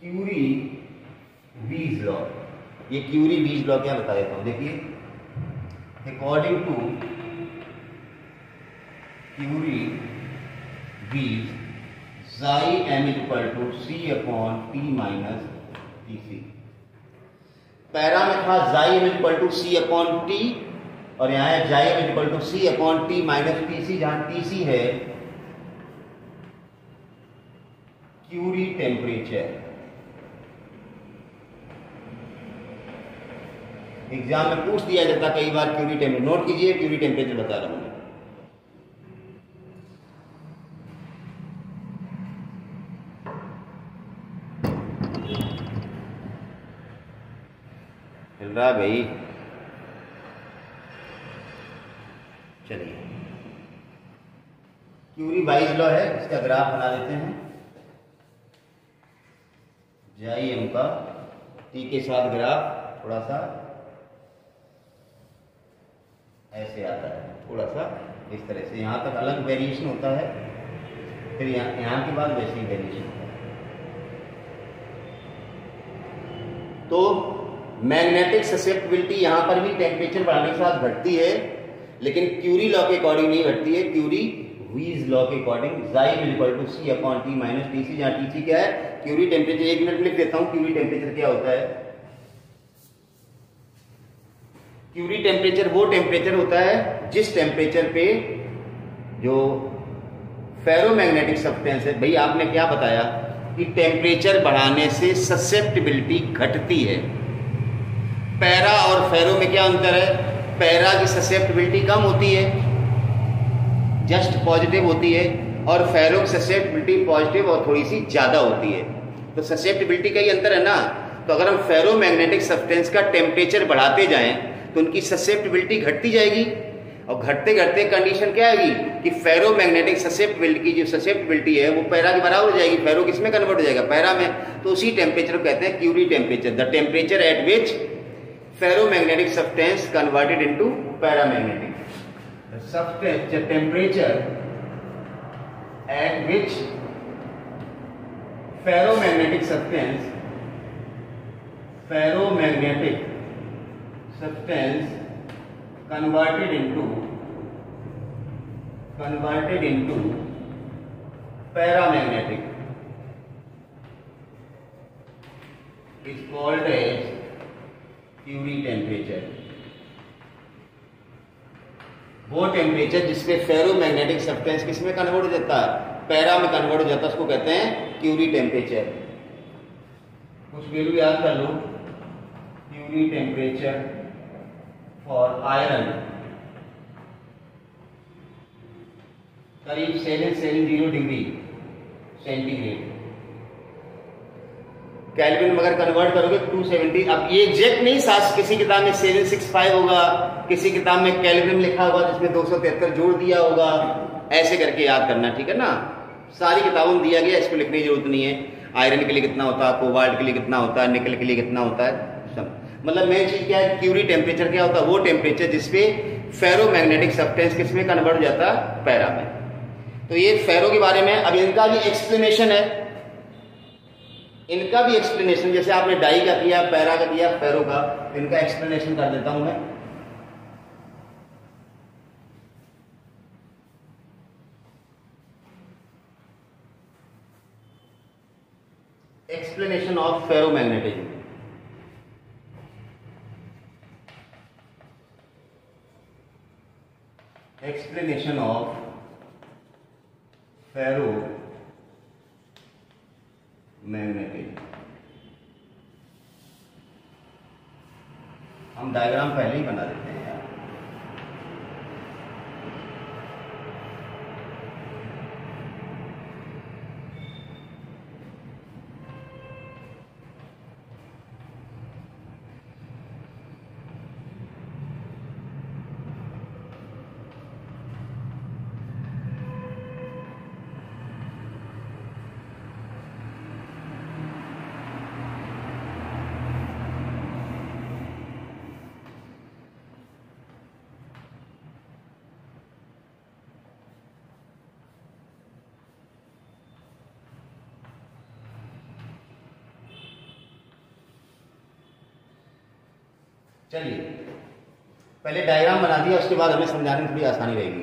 क्यूरी-वीज लॉ, ये क्यूरी-वीज लॉ क्या बता देता हूं, देखिए according to Curie Weiss chi M equal to C upon T minus T C. Para में था chi M equal to C upon T, और यहां है chi M equal to C upon T minus T C, जहां टी सी है क्यूरी टेम्परेचर। एग्जाम में पूछ दिया जाता कई बार क्यूरी टेम्परेचर, नोट कीजिए क्यूरी टेम्परेचर बता रहा हूं मैं। चल रहा भाई, चलिए क्यूरी-वाइस लॉ है, इसका ग्राफ बना देते हैं। जाइम का टी के साथ ग्राफ थोड़ा सा ऐसे आता है, थोड़ा सा इस तरह से, यहां तक अलग वेरिएशन होता है, फिर यहां के बाद वैसे ही वेरिएशन होता है। तो मैग्नेटिक ससेप्टिबिलिटी यहां पर भी टेम्परेचर बढ़ाने के साथ घटती है, लेकिन क्यूरी लॉ के अकॉर्डिंग नहीं घटती है, क्यूरी-वीज लॉ के अकॉर्डिंग। जाइम equal to C upon T minus T C, जहां टी सी क्या है क्यूरी टेम्परेचर। 1 मिनट में लिख देता हूं क्यूरी टेम्परेचर क्या होता है। क्यूरी टेम्परेचर वो टेम्परेचर होता है जिस टेम्परेचर पे जो फेरोमैग्नेटिक सब्सटेंस है, भाई आपने क्या बताया कि टेम्परेचर बढ़ाने से ससेप्टिबिलिटी घटती है। पैरा और फेरो में क्या अंतर है? पैरा की ससेप्टिबिलिटी कम होती है, जस्ट पॉजिटिव होती है, और फेरो की ससेप्टिबिलिटी पॉजिटिव और थोड़ी सी ज्यादा होती है। तो ससेप्टिबिलिटी का ही अंतर है ना। तो अगर हम फेरोमैग्नेटिक सब्सटेंस का टेम्परेचर बढ़ाते जाएं तो उनकी ससेप्टिबिलिटी घटती जाएगी, और घटते घटते कंडीशन क्या आएगी कि फेरोमैग्नेटिक ससेप्टिबिलिटी की जो ससेप्टिबिलिटी है वो पैरा के बराबर हो जाएगी। फेरो किसमें कन्वर्ट हो जाएगा? पैरा में। तो उसी टेम्परेचर को कहते हैं Curie temperature, the temperature at which ferromagnetic substance converted into paramagnetic. The substance, the temperature at which ferromagnetic substance converted into paramagnetic is called as Curie temperature. वो टेम्परेचर जिसमें फेरोमैग्नेटिक सब्सटेंस किसमें convert हो जाता है? Para में convert हो जाता है, उसको कहते हैं क्यूरी टेम्परेचर। कुछ वैल्यू याद कर लो। क्यूरी टेम्परेचर फॉर आयरन करीब 770 डिग्री सेंटीग्रेड। केल्विन में अगर कन्वर्ट करोगे 270। अब ये एग्जैक्ट नहीं, साथ किसी किताब में 765 होगा, किसी किताब में केल्विन लिखा होगा जिसमें 273 जोड़ दिया होगा, ऐसे करके याद करना, ठीक है ना। सारी किताबों में दिया गया, इसको लिखने की जरूरत नहीं है। आयरन के लिए कितना होता है, कोबाल्ट के लिए कितना होता है, निकल के लिए कितना होता है, सब। मतलब मेन चीज क्या है, क्यूरी टेम्परेचर क्या होता है, वो टेम्परेचर जिसपे फेरोमैग्नेटिक सब्सटेंस किसमें कन्वर्ट हो जाता है, पैरा में। तो ये फेरो के बारे में। अब इनका भी एक्सप्लेनेशन है, इनका भी एक्सप्लेनेशन, जैसे आपने डाई का किया, पैरा का किया, फेरो का, इनका एक्सप्लेनेशन कर देता हूं मैं। Explanation of ferromagnetism. Explanation of ferromagnetism. हम डायग्राम पहले ही बना देते हैं यार। चलिए पहले डायग्राम बना दिया, उसके बाद हमें समझाने में थोड़ी आसानी रहेगी।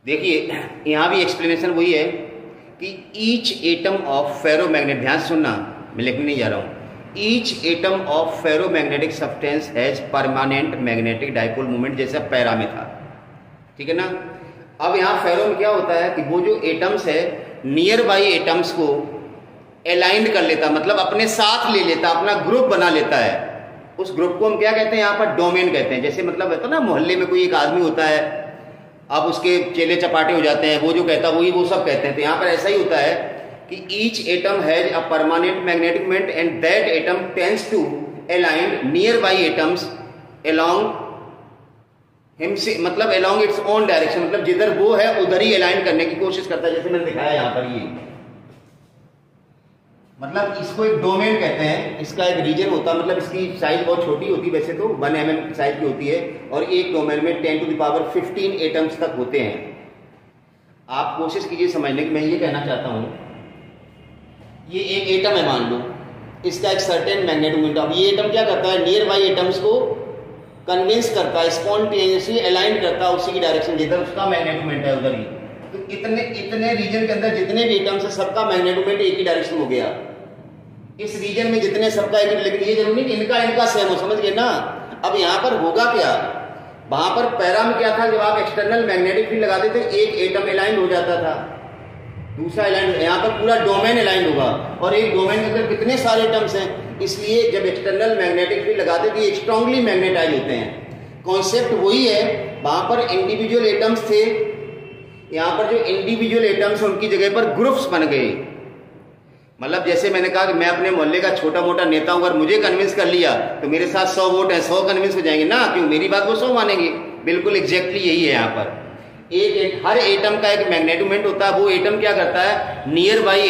देखिए यहां भी एक्सप्लेनेशन वही है कि ईच एटम ऑफ फेरोमैग्नेट, ध्यान सुनना, मैं लिखने नहीं जा रहा हूं। Each atom of ferromagnetic substance has permanent magnetic dipole moment, जैसा पैरा में था, ठीक है ना। अब यहां फेरो में क्या होता है कि वो जो एटम्स है नियर बाई एटम्स को अलाइंड कर लेता, मतलब अपने साथ ले लेता, अपना ग्रुप बना लेता है। उस ग्रुप को हम क्या कहते हैं, यहाँ पर डोमेन कहते हैं। जैसे मतलब होता है ना, मोहल्ले में कोई एक आदमी होता है, अब उसके चेले चपाटे हो जाते हैं, वो जो कहता है वही वो सब कहते हैं। तो यहाँ पर ऐसा ही होता है कि each atom has a permanent magnetic moment and that atom tends to align nearby atoms along him से, मतलब अलोंग इट्स ओन डायरेक्शन, मतलब जिधर वो है उधर ही अलाइन करने की कोशिश करता है। जैसे मैंने दिखाया यहाँ पर, ये मतलब इसको एक डोमेन कहते हैं। इसका एक रीजन होता है, मतलब इसकी साइज बहुत छोटी होती है, वैसे तो 1 mm की साइज की होती है, और एक डोमेन में 10 to the power 15 एटम्स तक होते हैं। आप कोशिश कीजिए समझने की। मैं ये कहना चाहता हूं, ये एक एटम है मान लो, इसका एक सर्टेन मैग्नेटिक मोमेंट। अब ये एटम क्या करता है, नियर बाई एटम्स को कन्विंस करता है, स्पॉन्टेनियसली अलाइन करता है उसी की डायरेक्शन जिधर उसका मैग्नेटिक मोमेंट है उधर ही। तो इतने रीजन के अंदर जितने भी एटम्स है सबका मैग्नेटिक मोमेंट एक ही डायरेक्शन हो गया। इस रीजन में जितने सबका एक, लेकिन ये जरूरी नहीं कि इनका सेम हो, समझ गए ना। अब यहाँ पर होगा क्या, वहां पर पैरा में क्या था, जब आप एक्सटर्नल मैग्नेटिक फील्ड लगाते थे एक एटम अलाइन हो जाता था, दूसरा अलाइन, यहाँ पर पूरा डोमेन अलाइन होगा, और एक डोमेन के अंदर कितने सारे एटम्स हैं, इसलिए जब एक्सटर्नल मैग्नेटिक फील्ड लगाते थे स्ट्रांगली मैग्नेटाइज होते हैं। कॉन्सेप्ट वही है, वहां पर इंडिविजुअल एटम्स थे, यहाँ पर जो इंडिविजुअल एटम्स उनकी जगह पर ग्रुप्स बन गए। मतलब जैसे मैंने कहा कि मैं अपने मोहल्ले का छोटा मोटा नेता हूं, अगर मुझे कन्विंस कर लिया तो मेरे साथ 100 वोट है, 100 कन्विंस हो जाएंगे ना, क्यों, मेरी बात वो 100 मानेंगे। बिल्कुल एग्जैक्टली यही है यहाँ पर। हर एटम का एक मैग्नेटिक मोमेंट होता है। वो एटम क्या करता है, नियर बाई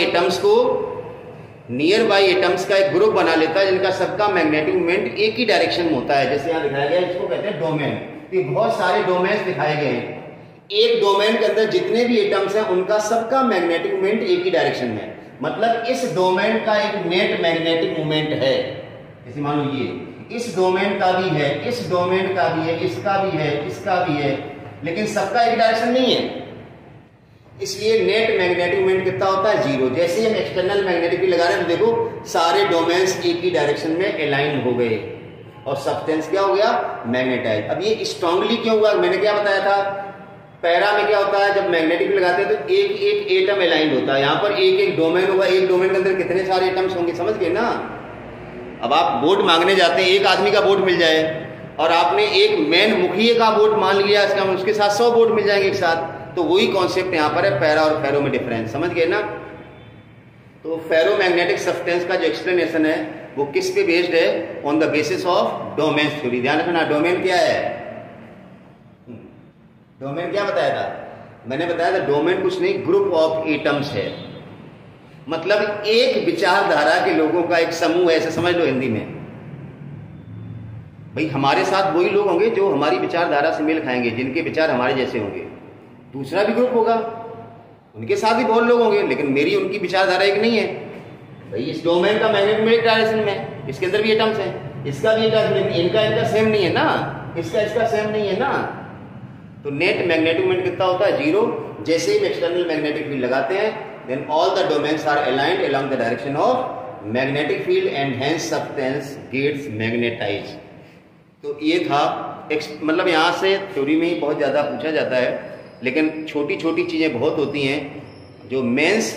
एटम्स का एक ग्रुप बना लेता है जिनका सबका मैग्नेटिक मोमेंट एक ही डायरेक्शन में होता है। जैसे यहाँ दिखाया गया, इसको कहते हैं डोमेन। तो बहुत सारे डोमेन्स दिखाए गए हैं। एक डोमेन के अंदर जितने भी एटम्स हैं उनका सबका मैग्नेटिक मोमेंट एक ही डायरेक्शन में है, मतलब इस डोमेन का एक नेट मैग्नेटिक मोमेंट है। जैसे मान लो ये इस डोमेन का भी है, इस डोमेन का भी है, इसका भी है, इसका भी है, लेकिन सबका एक डायरेक्शन नहीं है, इसलिए नेट मैग्नेटिक मोमेंट कितना होता है, 0। जैसे हम एक्सटर्नल मैग्नेटिक फील्ड लगा रहे हैं तो देखो सारे डोमेन्स एक ही डायरेक्शन में अलाइन हो गए और सब्सटेंस क्या हो गया, मैग्नेटाइज। अब ये स्ट्रांगली क्यों हुआ, मैंने क्या बताया था पैरा में क्या होता है, जब मैग्नेटिक फील्ड लगाते हैं तो एक एक एटम अलाइंड होता है, यहाँ पर एक एक डोमेन होगा, एक डोमेन के अंदर कितने सारे एटम्स होंगे, समझ गए ना। अब आप वोट मांगने जाते हैं, एक आदमी का वोट मिल जाए और आपने एक मैन मुखिया का वोट मान लिया, इसका उसके साथ 100 वोट मिल जाएंगे एक साथ, तो वही कॉन्सेप्ट यहाँ पर है, पैरा और फेरो में डिफरेंस, समझ गए ना। तो फेरोमैग्नेटिक सब्सटेंस का जो एक्सप्लेनेशन है वो किस पे बेस्ड है, on the basis of domain theory. ध्यान रखना, डोमेन क्या है, डोमेन क्या बताया था, मैंने बताया था डोमेन कुछ नहीं, ग्रुप ऑफ एटम्स है, मतलब एक विचारधारा के लोगों का एक समूह है, ऐसे समझ लो हिंदी में। भाई हमारे साथ वही लोग होंगे जो हमारी विचारधारा से मेल खाएंगे, जिनके विचार हमारे जैसे होंगे। दूसरा भी ग्रुप होगा, उनके साथ भी बहुत लोग होंगे, लेकिन मेरी उनकी विचारधारा एक नहीं है। भाई इस डोमेन का मैग्नेटिक डायरेक्शन में, इसके अंदर भी एटम्स हैं, इसका भी एटम्स, इनका सेम नहीं है ना, इसका सेम नहीं है ना। तो नेट मैग्नेटिक मोमेंट कितना होता है, 0। जैसे ही एक्सटर्नल मैग्नेटिक फील्ड लगाते हैं, then all the domains are aligned along the direction of magnetic field and hence substance gets magnetise. तो ये था मतलब यहाँ से थ्योरी में ही बहुत ज़्यादा पूछा जाता है, लेकिन छोटी छोटी चीज़ें बहुत होती हैं जो मेंस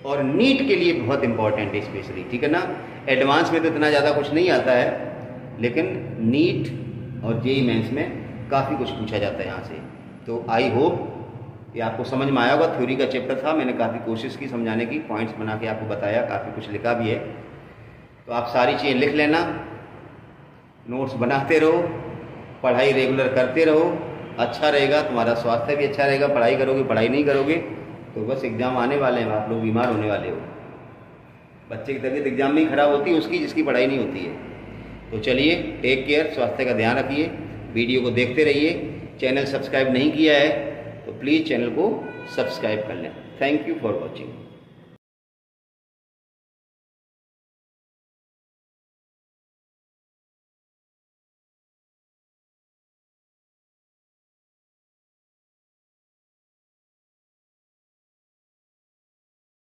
और नीट के लिए बहुत इंपॉर्टेंट है स्पेशली, ठीक है ना। एडवांस में तो इतना ज़्यादा कुछ नहीं आता है, लेकिन नीट और जेईई मेंस में काफ़ी कुछ पूछा जाता है यहाँ से। तो आई होप ये आपको समझ में आया होगा। थ्योरी का चैप्टर था, मैंने काफ़ी कोशिश की समझाने की, पॉइंट्स बना के आपको बताया, काफ़ी कुछ लिखा भी है। तो आप सारी चीज़ें लिख लेना, नोट्स बनाते रहो, पढ़ाई रेगुलर करते रहो, अच्छा रहेगा, तुम्हारा स्वास्थ्य भी अच्छा रहेगा। पढ़ाई करोगे, पढ़ाई नहीं करोगे तो बस एग्ज़ाम आने वाले हैं, आप लोग बीमार होने वाले हो। बच्चे की तबीयत एग्ज़ाम में ही खराब होती है उसकी, जिसकी पढ़ाई नहीं होती है। तो चलिए, टेक केयर, स्वास्थ्य का ध्यान रखिए, वीडियो को देखते रहिए। चैनल सब्सक्राइब नहीं किया है तो प्लीज़ चैनल को सब्सक्राइब कर लें। Thank you for watching.